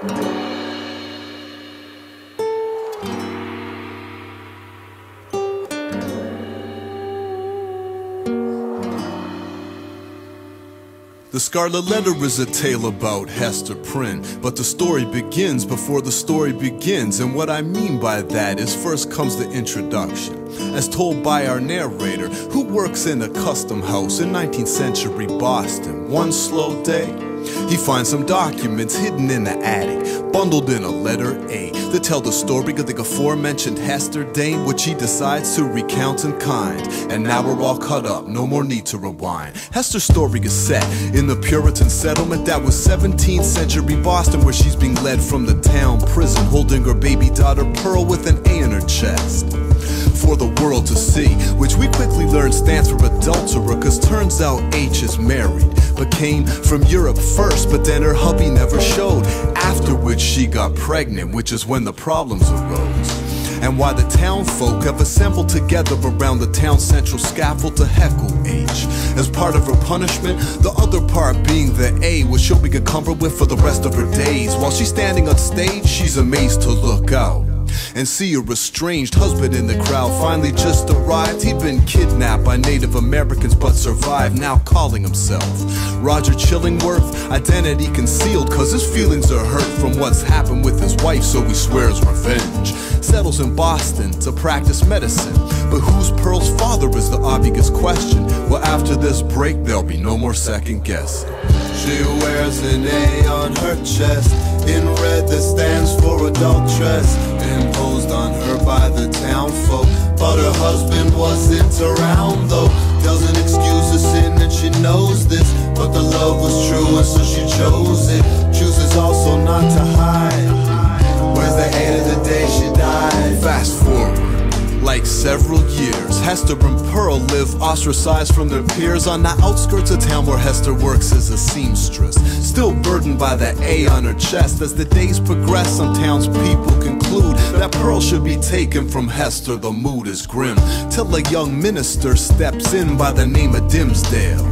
The Scarlet Letter is a tale about Hester Prynne, but the story begins before the story begins, and what I mean by that is first comes the introduction, as told by our narrator, who works in a custom house in 19th century Boston. One slow day, he finds some documents hidden in the attic, bundled in a letter A, that tell the story of the aforementioned Hester Dane, which he decides to recount in kind. And now we're all caught up, no more need to rewind. Hester's story is set in the Puritan settlement that was 17th century Boston, where she's being led from the town prison, holding her baby daughter Pearl with an A in her chest for the world to see, which we quickly learn stands for adulterer, cause turns out H is married, but came from Europe first, but then her hubby never showed, after which she got pregnant, which is when the problems arose. And why the town folk have assembled together around the town central scaffold to heckle H as part of her punishment, the other part being the A, which she'll be encumbered with for the rest of her days. While she's standing on stage, she's amazed to look out and see her estranged husband in the crowd finally just arrived. He'd been kidnapped by Native Americans but survived, now calling himself Roger Chillingworth, identity concealed cause his feelings are hurt from what's happened with his wife, so he swears revenge. Settles in Boston to practice medicine, but who's Pearl's father is the obvious question. Well, after this break there'll be no more second guessing. She wears an A on her chest, in red that stands for adulteress, imposed on her by the town folk. But her husband wasn't around though, doesn't excuse the sin and she knows this, but the love was true and so she chose it. Chooses also not to hide, where's the hate of the day she died. Fast forward like several years, Hester and Pearl live ostracized from their peers on the outskirts of town where Hester works as a seamstress, still burdened by the A on her chest. As the days progress, some townspeople conclude that Pearl should be taken from Hester. The mood is grim till a young minister steps in by the name of Dimsdale.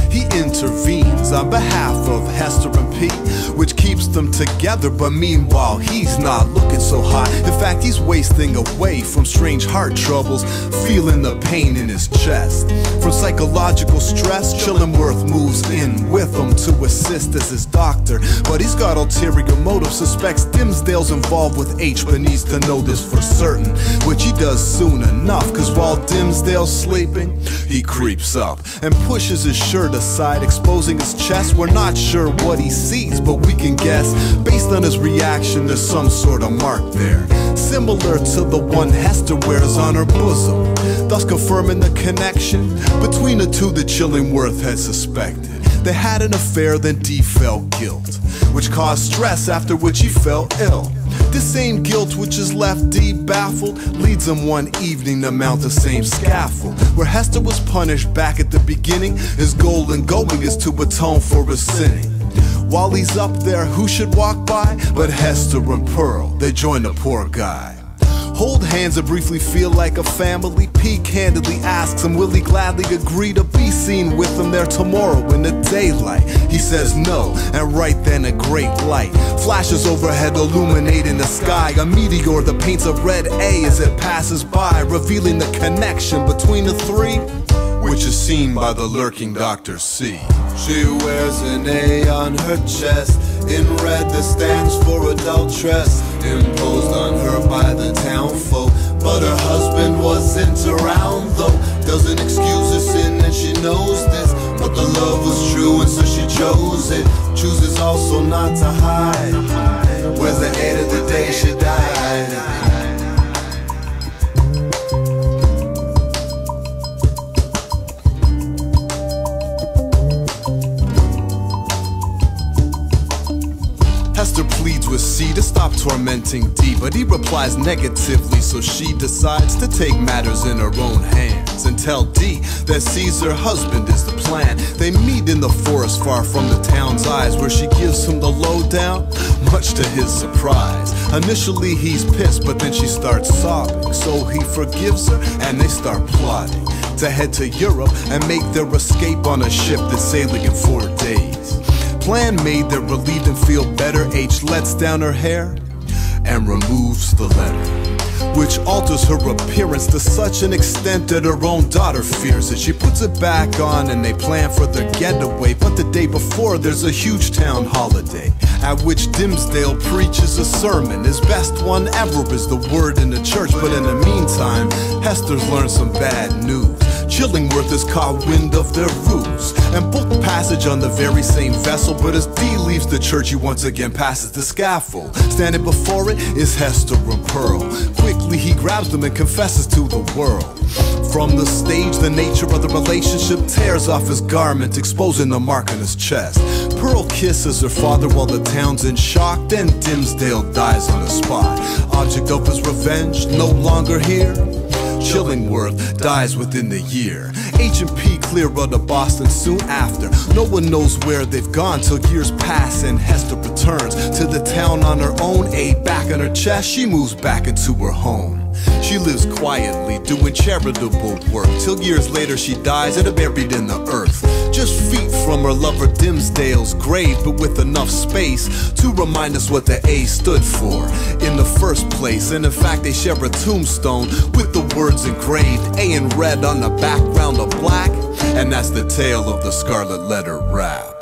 He intervenes on behalf of Hester and Pete, which keeps them together, but meanwhile he's not looking so hot. In fact, he's wasting away from strange heart troubles, feeling the pain in his chest. From psychological stress, Chillingworth moves in with him to assist as his doctor, but he's got ulterior motives, suspects Dimsdale's involved with H, but needs to know this for certain, which he does soon enough, cause while Dimsdale's sleeping, he creeps up and pushes his shirt aside, exposing his chest. We're not sure what he sees, but we can guess, based on his reaction, there's some sort of mark there, similar to the one Hester wears on her bosom, thus confirming the connection between the two that Chillingworth had suspected. They had an affair, then D felt guilt, which caused stress, after which he fell ill. This same guilt which has left D baffled leads him one evening to mount the same scaffold, where Hester was punished back at the beginning. His goal in going is to atone for his sinning. While he's up there, who should walk by but Hester and Pearl? They join the poor guy, hold hands and briefly feel like a family. P candidly asks him, will he gladly agree to be seen with him there tomorrow in the daylight? He says no, and right then a great light flashes overhead, illuminating the sky. A meteor that paints a red A as it passes by, revealing the connection between the three, which is seen by the lurking Dr. C. She wears an A on her chest, in red that stands for adulteress, imposed on her by the town folk. But her husband wasn't around though, doesn't excuse her sin and she knows this, but the love was true and so she chose it. Chooses also not to hide, where's the hate of the day she died. Hester pleads with C to stop tormenting D, but he replies negatively, so she decides to take matters in her own hands and tell D that C's her husband is the plan. They meet in the forest far from the town's eyes, where she gives him the lowdown, much to his surprise. Initially he's pissed, but then she starts sobbing, so he forgives her and they start plotting to head to Europe and make their escape on a ship that's sailing in 4 days. Plan made that relieved and feel better letter H lets down her hair and removes the letter, which alters her appearance to such an extent that her own daughter fears it. She puts it back on and they plan for their getaway, but the day before there's a huge town holiday at which Dimsdale preaches a sermon. His best one ever is the word in the church, but in the meantime Hester's learned some bad news. Chillingworth has caught wind of their ruse and booked passage on the very same vessel, but as Dee leaves the church he once again passes the scaffold. Standing before it is Hester and Pearl. Quickly he grabs them and confesses to the world. From the stage, the nature of the relationship tears off his garment, exposing the mark on his chest. Pearl kisses her father while the town's in shock, then Dimsdale dies on the spot. Object of his revenge, no longer here. Chillingworth dies within the year. H&P clear out of Boston soon after. No one knows where they've gone till years pass and Hester returns to the town on her own. A back on her chest, she moves back into her home. She lives quietly, doing charitable work, till years later she dies and is buried in the earth. Just feet from her lover Dimsdale's grave, but with enough space to remind us what the A stood for in the first place. And in fact they share a tombstone with the words engraved, A in red on the background of black. And that's the tale of the Scarlet Letter Rap.